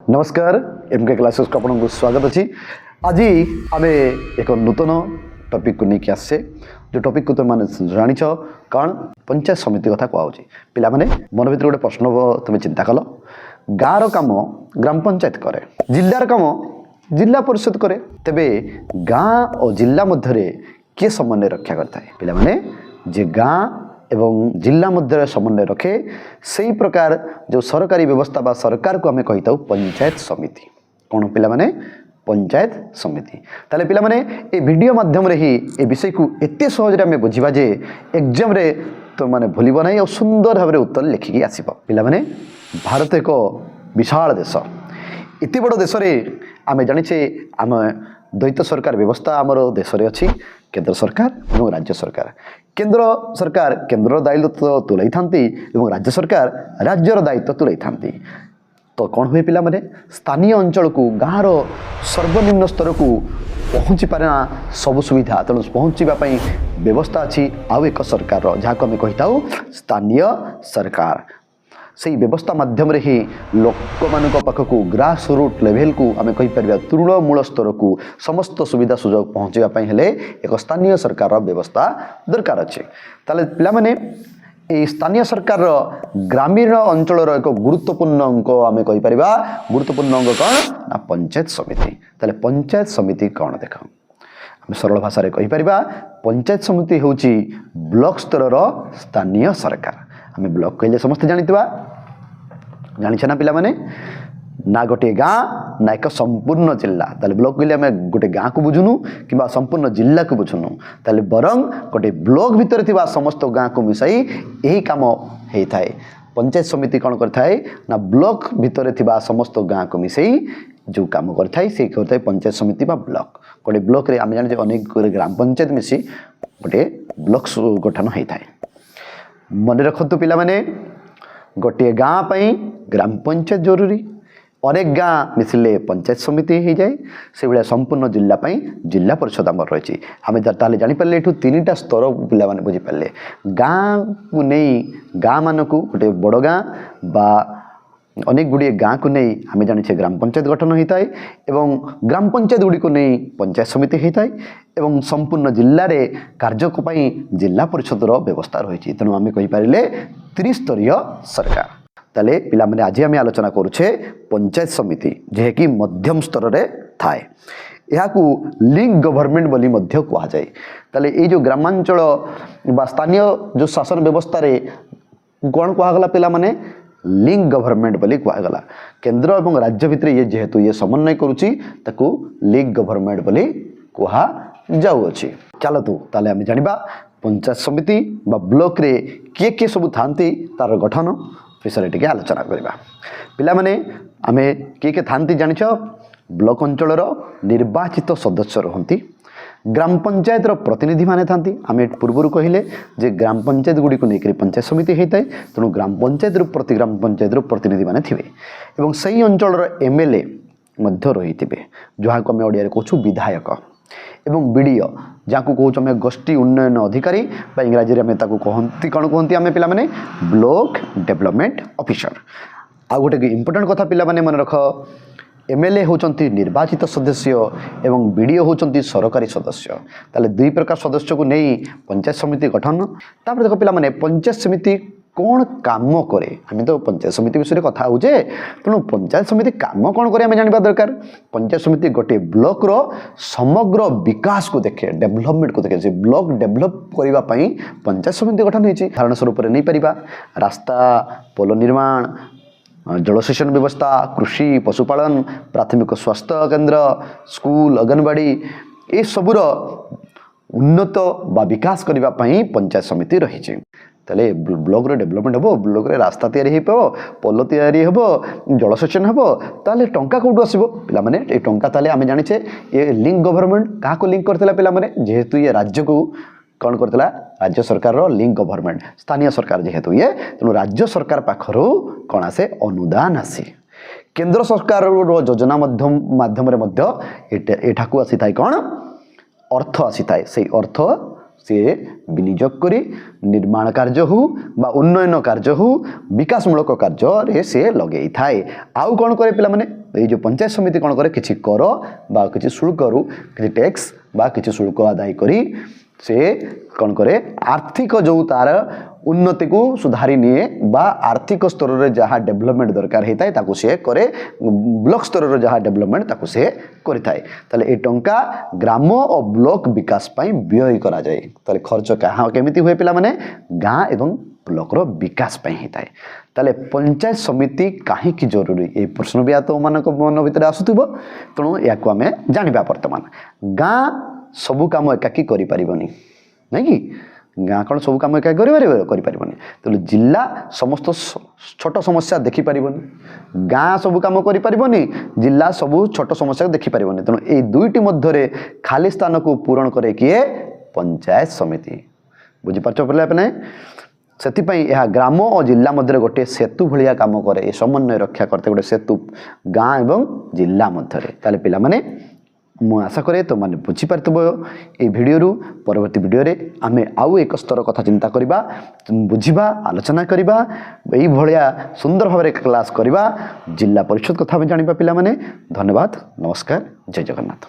नमस्कार MK classes को आपको स्वागत अच्छी आज आम एक नूतन टॉपिक को लेकिन आसे जो टॉपिक को तुम जान कौन पंचायत समिति कथा कहूँ पिला माने मन भर गोटे प्रश्न तुम चिंता कल गाँव काम ग्राम पंचायत करे जिलार काम जिला परिषद करे तेबे गाँ और जिला मध्य किए समन्वय रक्षा करता है पिला माने जे गाँ एवं जिला मध्य समन्वय रखे से प्रकार जो सरकारी व्यवस्था बा सरकार को आम कही था पंचायत समिति कौन पिला माने पंचायत समिति ताले पिला माने ए वीडियो माध्यम रे ही ए विषय को एते सहज आम बुझा जे एग्जाम रे तो माने भूलिब नहीं और सुंदर भाव उत्तर लिखिकी आसब पिला माने भारत एक विशाल देश इति बड़ देश रे आम जानिछे आम द्वैत सरकार व्यवस्था आमर देश रे अच्छी केंद्र सरकार और राज्य सरकार केंद्र सरकार केंद्र दायित्व तुलाई थांती एवं राज्य सरकार राज्यर दायित्व तुलाई थांती तो कौन हुए पिला माने स्थानीय अंचल को गाँव सर्वनिम्न स्तर को पहुँची पारे सब सुविधा तेणु पहुँचापी व्यवस्था अच्छी आउ एक सरकार जहाँ को आम कही था स्थानीय सरकार से व्यवस्था माध्यम रे ही लोक मान पाखक ग्रास रूट लेवल को आम कहीपर तृणमूल स्तर को समस्त सुविधा सुजोग पहुँचापी हेले एक स्थानीय सरकार व्यवस्था दरकार अच्छे ताले पिला माने ए स्थानीय सरकार ग्रामीण अंचल एक गुरुत्वपूर्ण अंक आम कहीपर गुरुत्वपूर्ण अंक कौन ना पंचायत समिति ताले पंचायत समिति कौन देख आम सरल भाषा कहीपर पंचायत समिति हूँ ब्लॉक स्तर स्थानीय सरकार आम ब्लॉक कहले समस्ते जानिथिबा जानिछे ना पिला माने ना गोटे गाँ ना एक संपूर्ण जिला ताले ब्लॉक कहले आम गोटे गाँ को बुझुनु कि संपूर्ण जिला को बुझुनु ताले बरंग गोटे ब्लॉक भितर थिबा समस्त गाँ को मिसाई यही काम होई थाए पंचायत समिति कौन करथाए ना ब्लॉक भितर थिबा समस्त गाँ को मिसाई जो काम करथाए से करथाए पंचायत समिति बा ब्लॉक गोटे ब्लॉक रे आम जाने अनेक ग्राम पंचायत मिसी गोटे ब्लॉक गठन होई थाए मन रखतु पिला माने गोटे गाँ पई ग्राम पंचायत जरूरी अनेक गाँ मिसिले पंचायत समिति हो जाए से भाया संपूर्ण जिला पई जिला परिषद आम रही आम ताले जानीपारे ये तीन टा स्तर पिला माने बुझीपारे गाँ को नहीं गाँ मान को गोटे बड़ गाँ बा अनेक गुड़िए गाँ को नहीं आम जाने ग्राम पंचायत गठन होता है एवं ग्राम पंचायत गुड़ी को नहीं पंचायत समिति होता है एवं संपूर्ण जिले में कार्य जिला परिषद व्यवस्था रही तेणु आम कहीपर त्रिस्तरीय सरकार ताले पिला माने आज आम आलोचना करुचे पंचायत समिति जे कि मध्यम स्तर रे थाए यहाँ लिंक गवर्नमेंट बोली मध्य कहुए ताले ये जो ग्रामांचल बा स्थानीय जो शासन व्यवस्था रे कौन कहगला पिला माने लिंक गवर्नमेंट बोली कहगला केंद्र और राज्य भितर ये जेहेतु ये समन्वय करुच्ची ताकू लिंक गवर्नमेंट बोली कहा जाऊँगी चलतु ताले आम जानिबा पंचायत समिति बा ब्लॉक रे किए किए सब थांती तार गठन विषय टे आलोचना करवा पिला माने आमे किए किए थांती जानिछ ब्लॉक अंचल निर्वाचित सदस्य रहंती ग्राम पंचायत प्रतिनिधि माने थांती आम पूर्वर कहले जे ग्राम पंचायत गुड़ी को लेकर पंचायत समिति होता है तेणु ग्राम पंचायत प्रति ग्राम पंचायत प्रतिनिधि माने थिबे एवं सही अंचल एमएलए मध्य रही थे जहाँ को आम ओडिया कहूँ विधायक एवं बीडीओ जहाँ को कहूँ आम गोष्ठी उन्नयन अधिकारी इंग्राजी में कहती कौन कहती आम पिला माने ब्लॉक डेवलपमेंट ऑफिसर आ गोटे इंपोर्टेंट कथा पिला माने मन रख एमएलए होचंती निर्वाचित सदस्य एवं बीडीओ होचंती सरकारी सदस्य ताले दुई प्रकार सदस्य को नहीं पंचायत समिति गठन तापर देखो पिला माने पंचायत समिति कौन काम करे आम तो पंचायत समिति विषय कथा होचे तेणु पंचायत समिति काम कौन करे आम जानवा दरकार पंचायत समिति गोटे ब्लॉक रो समग्र विकास को देखे डेवलपमेंट को देखे ब्लॉक डेवलप करने पंचायत समिति गठन होती धारण स्वरूप नहीं पारिबा रास्ता पोल निर्माण जलसेचन व्यवस्था कृषि पशुपालन प्राथमिक स्वास्थ्य केंद्र स्कूल अंगनवाड़ी ये सबूर उन्नत बा विकास करने पंचायत समिति रही ताले ब्लॉक रे डेवलपमेंट हो ब्लॉक रे रास्ता तैयारी हो पोल तैयारी हो जलसेचन हो ताले टंका कौटू आसो पिला माने ए टंका ताले आम जाने ये लिंक गवर्नमेंट क्या लिंक करथिला पिला माने जेहेतु ये राज्य को कौन करथिला राज्य सरकार रो लिंक गवर्नमेंट स्थानीय सरकार जेहेतु ये तेणु राज्य सरकार पाखरु कौन आसे अनुदान आसे केंद्र सरकार रो योजना माध्यम रे मध्य एठाकू आसी थाए कौन अर्थ आसी थाए से अर्थ सी विनियोग करी निर्माण कार्य हो बा उन्नयन कार्य हो विकासमूलक कार्य सी लगे थाए। आउ कौन करे पिला माने ये जो पंचायत समिति कौन करे किसी कर बा किसी शुल्क रु किसी टैक्स बा किसी शुल्क आदाय करी से कौन करे आर्थिक जो तार उन्नति को सुधारी निए बा आर्थिक स्तर रे जहाँ डेवलपमेंट दरकार होता है ताकू से करे ब्लॉक स्तर रे जहाँ डेवलपमेंट ताकू से करिथाए। ताले ए टंका ग्राम और ब्लॉक विकास पई व्यय करा जाए। ताले खर्च कहाँ केमिति हुए पिला माने गाँ एवं ब्लॉक रो विकास पई होता है। ताले पंचायत समिति काहे की जरूरी ए प्रश्न भी तो मानक मन भीतर आसुथिबो तेणु या को आमे जानिबा। वर्तमान गाँ सबु काम एकाकी करि परिबनी नहीं कि गाँ कौन सब कम एक करें तो जिला समस्त छोट समस्या देखिपार गाँ सब कम करें जिला सब छोट समस्या देखिपार तेणु ये दुईटी मध्य खाली स्थान को पूरण करे किए पंचायत समिति बुझीपार पे से ग्राम और जिला मध्य गोटे सेतु भाया कम करे समन्वय रक्षा करते गोटे सेतु गाँ एवं जिला मध्य पिला माने मु आशा करे तो माने बुझीपारथबो ए भिडियो परवर्ती भिडियो रे आमे आउ एक स्तर कथा चिंता करिबा बुझिबा आलोचना करिबा एई भलिया सुंदर भाबरे क्लास करिबा जिला परिषद कथा भी जानिबा पिला माने। धन्यवाद, नमस्कार, जय जगन्नाथ।